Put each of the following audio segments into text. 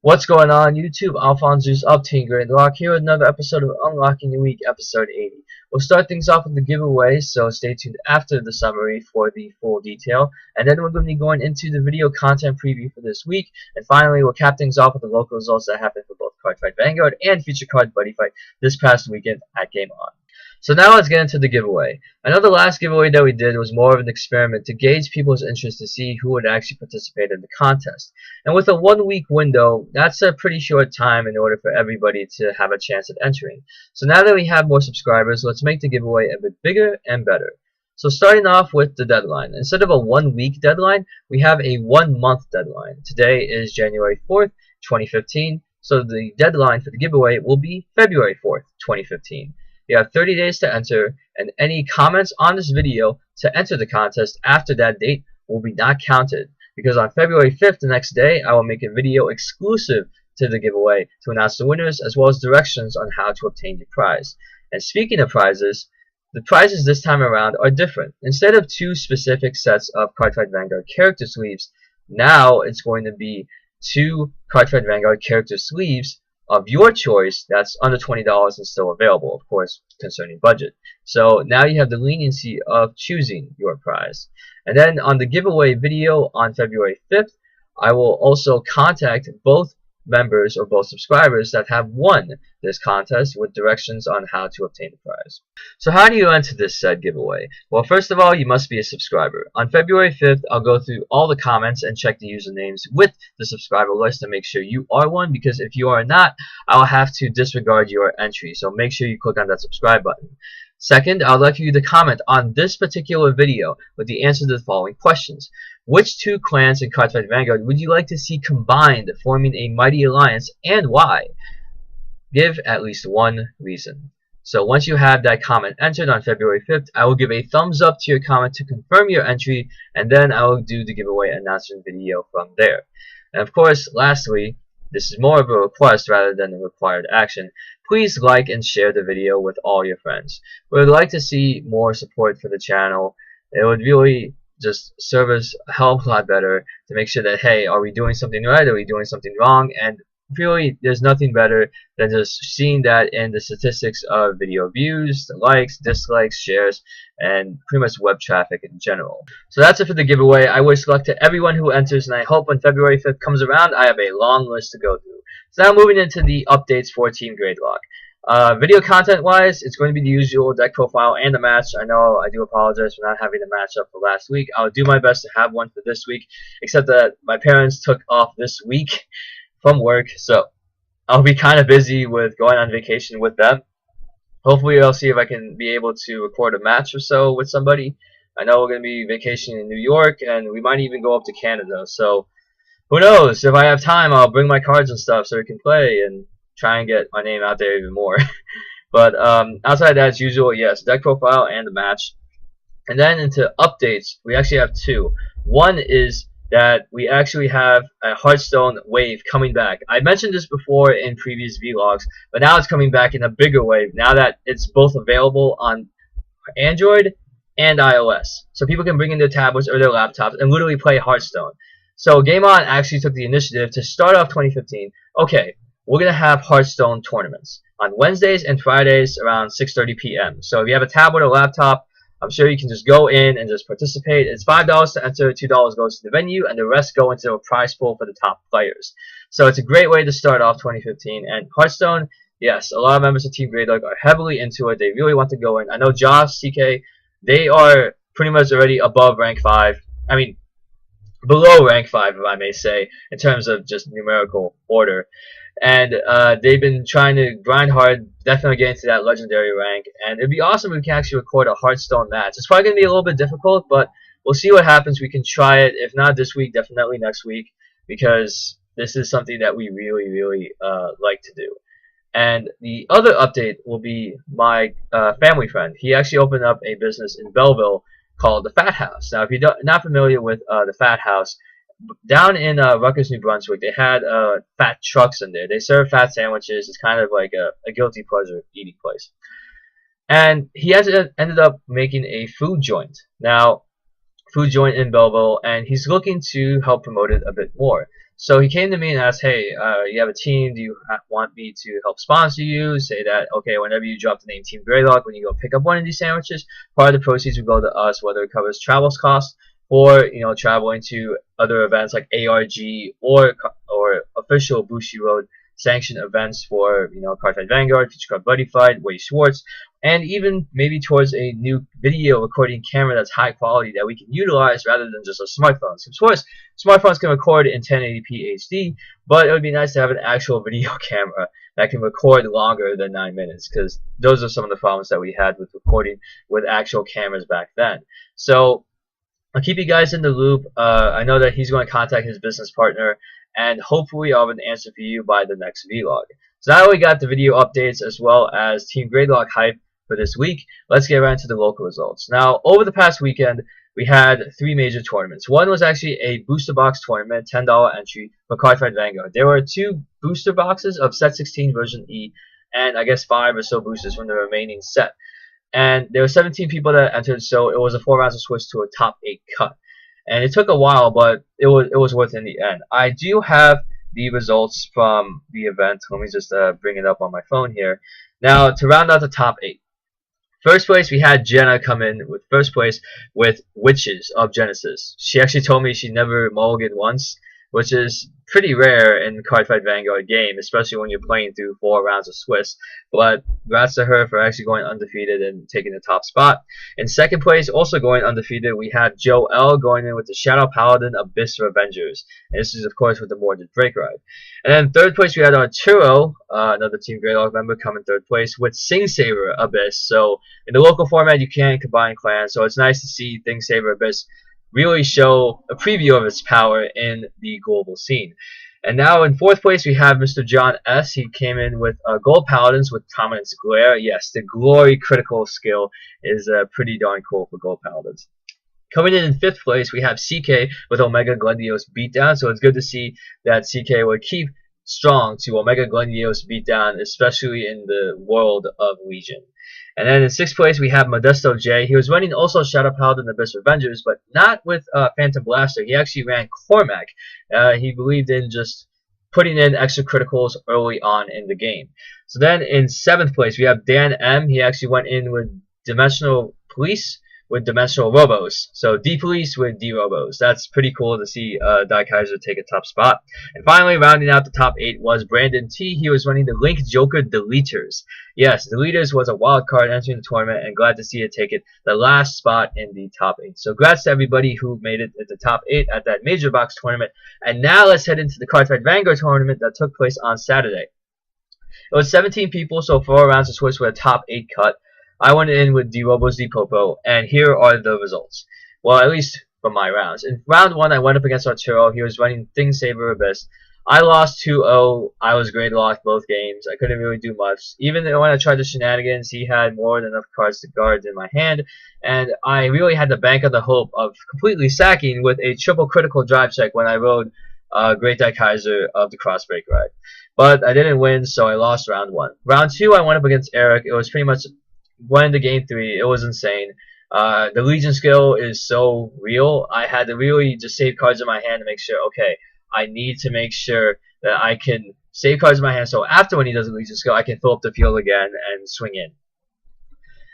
What's going on YouTube? AlphonZeus of Team Gradelock here with another episode of Unlocking the Week, episode 80. We'll start things off with the giveaway, so stay tuned after the summary for the full detail. And then we're going to be going into the video content preview for this week. And finally, we'll cap things off with the local results that happened for both Card Fight Vanguard and Future Card Buddy Fight this past weekend at Game On. So now let's get into the giveaway. I know the last giveaway that we did was more of an experiment to gauge people's interest to see who would actually participate in the contest. And with a 1 week window, that's a pretty short time in order for everybody to have a chance at entering. So now that we have more subscribers, let's make the giveaway a bit bigger and better. So starting off with the deadline. Instead of a 1 week deadline, we have a 1 month deadline. Today is January 4th, 2015. So the deadline for the giveaway will be February 4th, 2015. You have 30 days to enter, and any comments on this video to enter the contest after that date will be not counted, because on February 5th, the next day, I will make a video exclusive to the giveaway to announce the winners as well as directions on how to obtain your prize. And speaking of prizes, the prizes this time around are different. Instead of 2 specific sets of Card Fight Vanguard character sleeves, now it's going to be 2 Card Fight Vanguard character sleeves of your choice that's under $20 and still available, of course, concerning budget. So now you have the leniency of choosing your prize. And then on the giveaway video on February 5th, I will also contact both members or both subscribers that have won this contest with directions on how to obtain the prize. So how do you enter this said giveaway? Well, first of all, you must be a subscriber. On February 5th, I'll go through all the comments and check the usernames with the subscriber list to make sure you are one, because if you are not, I'll have to disregard your entry. So make sure you click on that subscribe button. Second, I'd like you to comment on this particular video with the answer to the following questions. Which 2 clans in Card Fight Vanguard would you like to see combined, forming a mighty alliance, and why? Give at least one reason. So once you have that comment entered on February 5th, I will give a thumbs up to your comment to confirm your entry, and then I will do the giveaway announcement video from there. And of course, lastly, this is more of a request rather than a required action. Please like and share the video with all your friends. We would like to see more support for the channel. It would really just serve us a hell of a lot better to make sure that, hey, are we doing something right? Are we doing something wrong? And really, there's nothing better than just seeing that in the statistics of video views, the likes, dislikes, shares, and pretty much web traffic in general. So that's it for the giveaway. I wish luck to everyone who enters, and I hope when February 5th comes around, I have a long list to go through. So now moving into the updates for Team Gradelock. Video content wise, it's going to be the usual deck profile and the match. I know I do apologize for not having the match up for last week. I'll do my best to have one for this week, except that my parents took off this week from work, so I'll be kind of busy with going on vacation with them. Hopefully I'll see if I can be able to record a match or so with somebody. I know we're going to be vacationing in New York, and we might even go up to Canada, so who knows? If I have time, I'll bring my cards and stuff so we can play and try and get my name out there even more. But outside that, as usual, yes, deck profile and the match. And then into updates, we actually have 2. One is that we actually have a Hearthstone wave coming back. I mentioned this before in previous vlogs, but now it's coming back in a bigger wave now that it's both available on Android and iOS. So people can bring in their tablets or their laptops and literally play Hearthstone. So Game On actually took the initiative to start off 2015. Okay, we're going to have Hearthstone tournaments on Wednesdays and Fridays around 6:30 p.m. So if you have a tablet or laptop, I'm sure you can just go in and just participate. It's $5 to enter, $2 goes to the venue, and the rest go into a prize pool for the top players. So it's a great way to start off 2015. And Hearthstone, yes, a lot of members of Team Gradelock are heavily into it. They really want to go in. I know Josh, CK, they are pretty much already above rank 5. I mean, below rank 5, if I may say, in terms of just numerical order. And they've been trying to grind hard, definitely get into that legendary rank. And it'd be awesome if we can actually record a Hearthstone match. It's probably going to be a little bit difficult, but we'll see what happens. We can try it. If not this week, definitely next week, because this is something that we really, really like to do. And the other update will be my family friend. He actually opened up a business in Belleville called the Fat House. Now, if you're not familiar with the Fat House, down in Rutgers, New Brunswick, they had fat trucks in there. They serve fat sandwiches. It's kind of like a guilty pleasure eating place. And he has ended up making a food joint. Now, food joint in Belleville, and he's looking to help promote it a bit more. So he came to me and asked, hey, you have a team, do you want me to help sponsor you? Say that, okay, whenever you drop the name Team Gradelock, when you go pick up one of these sandwiches, part of the proceeds will go to us, whether it covers travel costs or, traveling to other events like ARG or official Bushi Road sanctioned events for, Cartridge Vanguard, Future Card Buddy Fight, Woody Schwartz, and even maybe towards a new video recording camera that's high quality that we can utilize rather than just a smartphone. So of course, smartphones can record in 1080p HD, but it would be nice to have an actual video camera that can record longer than 9 minutes, because those are some of the problems that we had with recording with actual cameras back then. So I'll keep you guys in the loop. I know that he's going to contact his business partner, and hopefully I'll have an answer for you by the next vlog. So now we got the video updates as well as Team Gradelock hype for this week. Let's get right into the local results. Now, over the past weekend, we had 3 major tournaments. One was actually a booster box tournament, $10 entry for Cartridge Vanguard. There were 2 booster boxes of set 16 version E, and I guess 5 or so boosters from the remaining set. And there were 17 people that entered, so it was a 4 rounds of switch to a top 8 cut. And it took a while, but it was worth it in the end. I do have the results from the event. Let me just bring it up on my phone here. Now, to round out the top 8. First place, we had Jenna come in with first place with Witches of Genesis. She actually told me she never mulliganed once, which is pretty rare in Cartridge Vanguard game, especially when you're playing through 4 rounds of Swiss. But congrats to her for actually going undefeated and taking the top spot. In second place, also going undefeated, we had Joe L going in with the Shadow Paladin Abyss Revengers. And this is, of course, with the Mordred Break Ride. And then third place, we had Arturo, another Team Gradelock member, come in third place with Sing Saber Abyss. So in the local format, you can't combine clans, so it's nice to see Sing Saber Abyss really show a preview of its power in the global scene. And now in fourth place, we have Mr. John S. He came in with Gold Paladins with Prominence Glare. Yes, the Glory critical skill is pretty darn cool for Gold Paladins. Coming in fifth place, we have CK with Omega Glendios Beatdown. So it's good to see that CK would keep strong to Omega Glendios Beatdown, especially in the world of Legion. And then in sixth place, we have Modesto J. He was running also Shadow Paladin Abyss Revengers, but not with Phantom Blaster. He actually ran Cormac. He believed in just putting in extra criticals early on in the game. So then in seventh place, we have Dan M. He actually went in with Dimensional Police with Dimensional Robos. So D-Police with D-Robos. That's pretty cool to see Daikaiser take a top spot. And finally, rounding out the top 8 was Brandon T. He was running the Link Joker Deleters. Yes, Deleters was a wild card entering the tournament, and glad to see it take it the last spot in the top 8. So congrats to everybody who made it at the top 8 at that major box tournament. And now let's head into the Cartridge Vanguard tournament that took place on Saturday. It was 17 people, so 4 rounds of Swiss with a top 8 cut. I went in with D-Robos D-Popo, and here are the results. Well, at least from my rounds. In round 1, I went up against Arturo. He was running Sing Saber Abyss. I lost 2-0. I was Gradelocked both games. I couldn't really do much. Even when I tried the shenanigans, he had more than enough cards to guard in my hand, and I really had to bank on the hope of completely sacking with a triple critical drive check when I rode Great Daikaiser of the Cross Break Ride. But I didn't win, so I lost round 1. Round 2, I went up against Eric. It was pretty much went into game 3. It was insane. The Legion skill is so real. I had to really just save cards in my hand to make sure, okay, I need to make sure that I can save cards in my hand so after when he does the Legion skill, I can fill up the field again and swing in.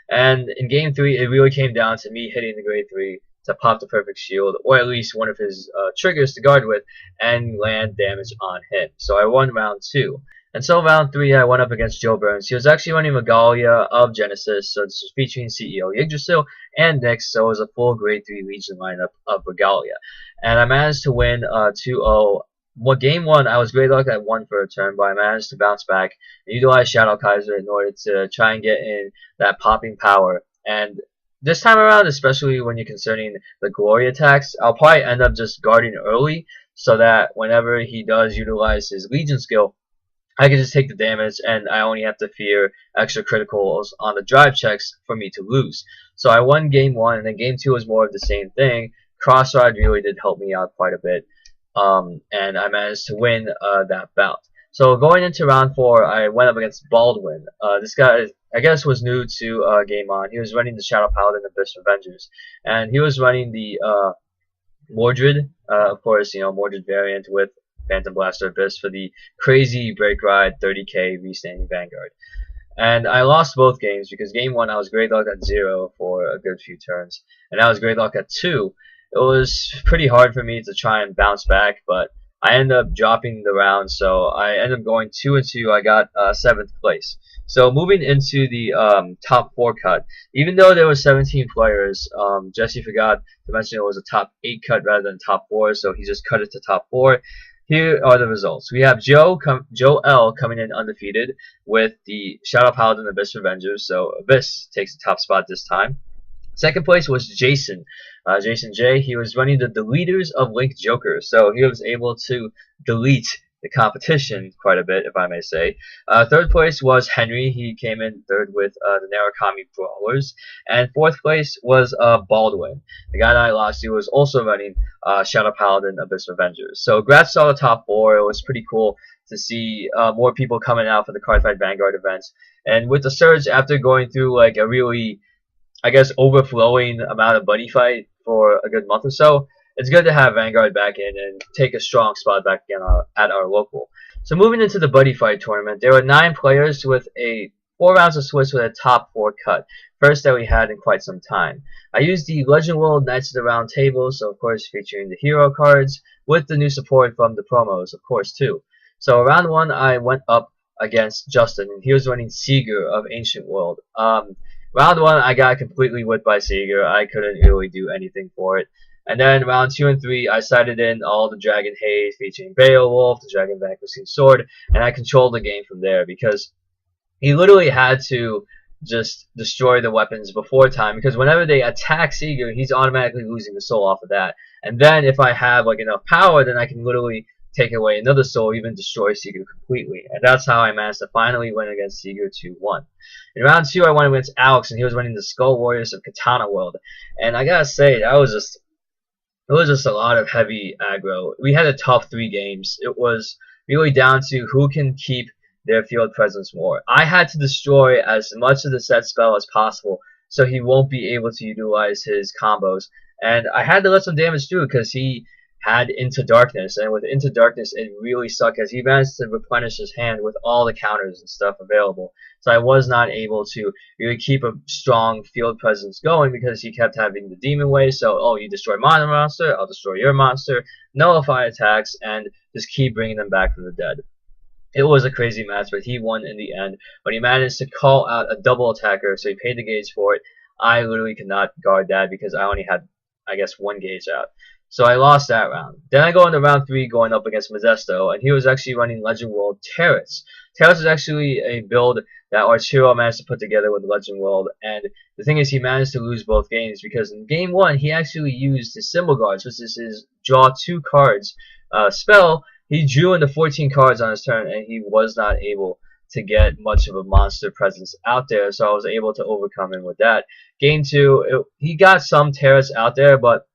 And in game 3, it really came down to me hitting the grade 3 to pop the perfect shield, or at least one of his triggers to guard with, and land damage on him. So I won round 2. And so round 3, I went up against Joe Burns. He was actually running Regalia of Genesis, so this was featuring CEO Yggdrasil and Nyx, so it was a full grade 3 Legion lineup of Regalia. And I managed to win 2-0. Well, game 1, I was Gradelock at 1 for a turn, but I managed to bounce back and utilize Shadow Kaiser in order to try and get in that popping power. And this time around, especially when you're concerning the glory attacks, I'll probably end up just guarding early so that whenever he does utilize his Legion skill, I can just take the damage and I only have to fear extra criticals on the drive checks for me to lose. So I won game 1, and then game 2 was more of the same thing. Crossride really did help me out quite a bit, and I managed to win that bout. So going into round 4, I went up against Baldwin. This guy, I guess, was new to Game On. He was running the Shadow Paladin Abyss Revengers, and he was running the Mordred, of course, Mordred variant with Phantom Blaster Abyss for the crazy Break Ride 30k restanding Vanguard. And I lost both games because game 1 I was Gradelock at 0 for a good few turns, and I was Gradelock at 2. It was pretty hard for me to try and bounce back, but I ended up dropping the round, so I ended up going 2-2. I got 7th place. So moving into the top 4 cut, even though there were 17 players, Jesse forgot to mention it was a top 8 cut rather than top 4, so he just cut it to top 4. Here are the results. We have Joe L coming in undefeated with the Shadow Paladin Abyss Revengers, so Abyss takes the top spot this time. Second place was Jason. Jason J. He was running the Deleters of Link Joker, so he was able to delete the competition quite a bit, if I may say. Third place was Henry. He came in third with the Narukami Brawlers. And fourth place was Baldwin. The guy that I lost to was also running Shadow Paladin Abyss Revengers. So congrats to all the top 4. It was pretty cool to see more people coming out for the Cardfight Vanguard events. And with the surge, after going through like a really, I guess, overflowing amount of buddy fight for a good month or so, it's good to have Vanguard back in and take a strong spot back again at our local. So moving into the buddy fight tournament, there were 9 players with 4 rounds of Swiss with a top 4 cut, first that we had in quite some time. I used the Legend World Knights of the Round Table, so of course featuring the hero cards with the new support from the promos, of course, too. So round 1, I went up against Justin, and he was running Seeger of Ancient World. Round 1, I got completely whipped by Seeger. I couldn't really do anything for it. And then round 2 and 3, I sided in all the Dragon Haze featuring Beowulf, the Dragon Vanquishing Sword, and I controlled the game from there because he literally had to just destroy the weapons before time, because whenever they attack Seeger, he's automatically losing the soul off of that. And then if I have like enough power, then I can literally take away another soul, even destroy Seeger completely. And that's how I managed to finally win against Seeger 2-1. In round 2, I went against Alex, and he was running the Skull Warriors of Katana World. And I gotta say, it was just a lot of heavy aggro. We had a tough 3 games. It was really down to who can keep their field presence more. I had to destroy as much of the set spell as possible so he won't be able to utilize his combos. And I had to let some damage through because he had Into Darkness, and with Into Darkness it really sucked as he managed to replenish his hand with all the counters and stuff available. So I was not able to really keep a strong field presence going because he kept having the Demon Wave. So, oh, you destroy my monster, I'll destroy your monster, nullify attacks, and just keep bringing them back from the dead. It was a crazy match, but he won in the end. When he managed to call out a double attacker, so he paid the gauge for it, I literally could not guard that because I only had, I guess, 1 gauge out. So I lost that round. Then I go into round 3 going up against Modesto, and he was actually running Legend World Terrace. Terrace is actually a build that Archero managed to put together with Legend World, and the thing is he managed to lose both games because in game 1 he actually used his Symbol Guards, which is his draw 2 cards spell. He drew into 14 cards on his turn, and he was not able to get much of a monster presence out there, so I was able to overcome him with that. Game 2, he got some Terrace out there, but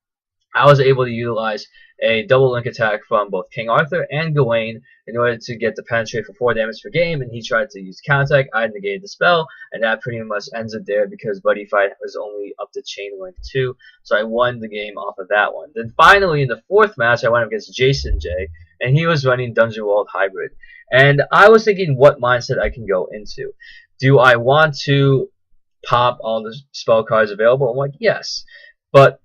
I was able to utilize a double link attack from both King Arthur and Gawain in order to get the penetrate for 4 damage per game, and he tried to use counterattack. I negated the spell, and that pretty much ends it there because Buddy Fight was only up to Chain Link 2, so I won the game off of that one. Then finally, in the 4th match, I went up against Jason J, and he was running Dungeon World Hybrid. And I was thinking what mindset I can go into. Do I want to pop all the spell cards available? I'm like, yes. But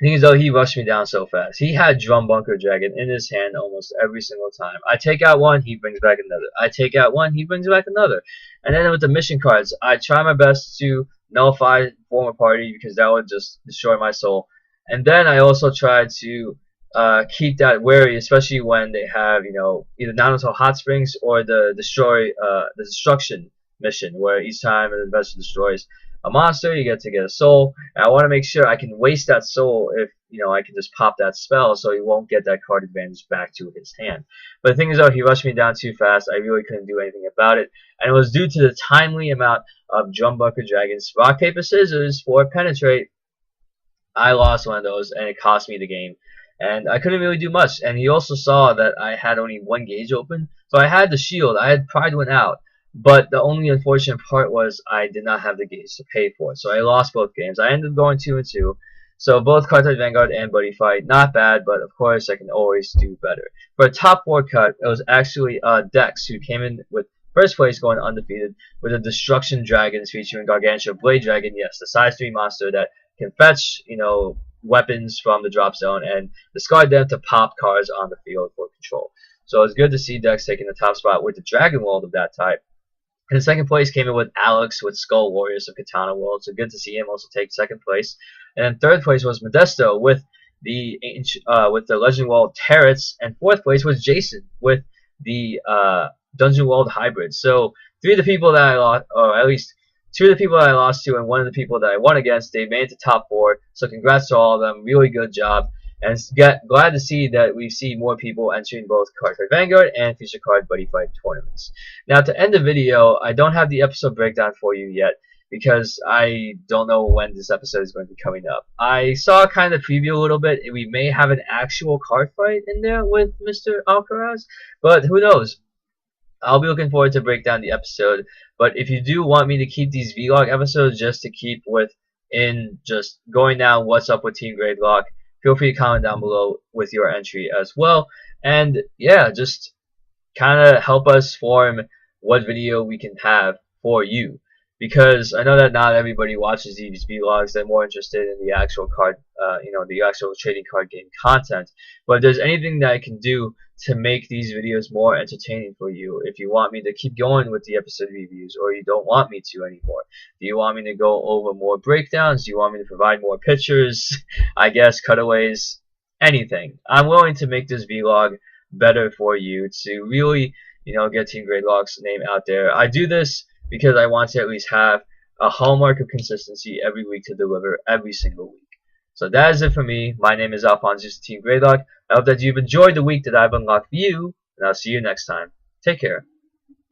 the thing is, though, he rushed me down so fast. He had Drum Bunker Dragon in his hand almost every single time. I take out one, he brings back another. I take out one, he brings back another. And then with the mission cards, I try my best to nullify Former Party because that would just destroy my soul. And then I also try to keep that wary, especially when they have, you know, either Naruto Hot Springs or the destruction mission, where each time an investor destroys a monster, you get to get a soul. And I want to make sure I can waste that soul if, you know, I can just pop that spell so he won't get that card advantage back to his hand. But the thing is, though, he rushed me down too fast. I really couldn't do anything about it. And it was due to the timely amount of Drum Bunker Dragons. Rock, Paper, Scissors for Penetrate. I lost one of those, and it cost me the game. And I couldn't really do much. And he also saw that I had only 1 gauge open. So I had the shield. I had Pride Went out. But the only unfortunate part was I did not have the gauge to pay for it. So I lost both games. I ended up going 2-2. So both Cartridge Vanguard and Buddy Fight, not bad, but of course I can always do better. For a top 4 cut, it was actually Dex who came in with first place going undefeated with the Destruction Dragons featuring Gargantua Blade Dragon, yes, the size 3 monster that can fetch, weapons from the drop zone and discard them to pop cards on the field for control. So it's good to see Dex taking the top spot with the Dragon World of that type. In second place came in with Alex with Skull Warriors of Katana World, so good to see him also take second place. And then third place was Modesto with the Legend World Terrets, and fourth place was Jason with the Dungeon World Hybrid. So three of the people that I lost, or at least two of the people that I lost to, and one of the people that I won against, they made it to top 4. So congrats to all of them, really good job. And glad to see that we see more people entering both Cartridge Vanguard and Future Card Buddy Fight tournaments. Now to end the video, I don't have the episode breakdown for you yet because I don't know when this episode is going to be coming up. I saw kind of preview a little bit, and we may have an actual card fight in there with Mr. Alcaraz, but who knows? I'll be looking forward to break down the episode. But if you do want me to keep these vlog episodes just to keep just going down what's up with Team Gradelock, feel free to comment down below with your entry as well. And yeah, just kind of help us form what video we can have for you. Because I know that not everybody watches these vlogs. They're more interested in the actual card, the actual trading card game content. But if there's anything that I can do to make these videos more entertaining for you, if you want me to keep going with the episode reviews, or you don't want me to anymore, do you want me to go over more breakdowns? Do you want me to provide more pictures? I guess cutaways, anything. I'm willing to make this vlog better for you to really, get Team Gradelock's name out there. I do this because I want to at least have a hallmark of consistency every week to deliver every single week. So that is it for me. My name is AlphonZeus, Team Gradelock. I hope that you've enjoyed the week that I've unlocked for you, and I'll see you next time. Take care.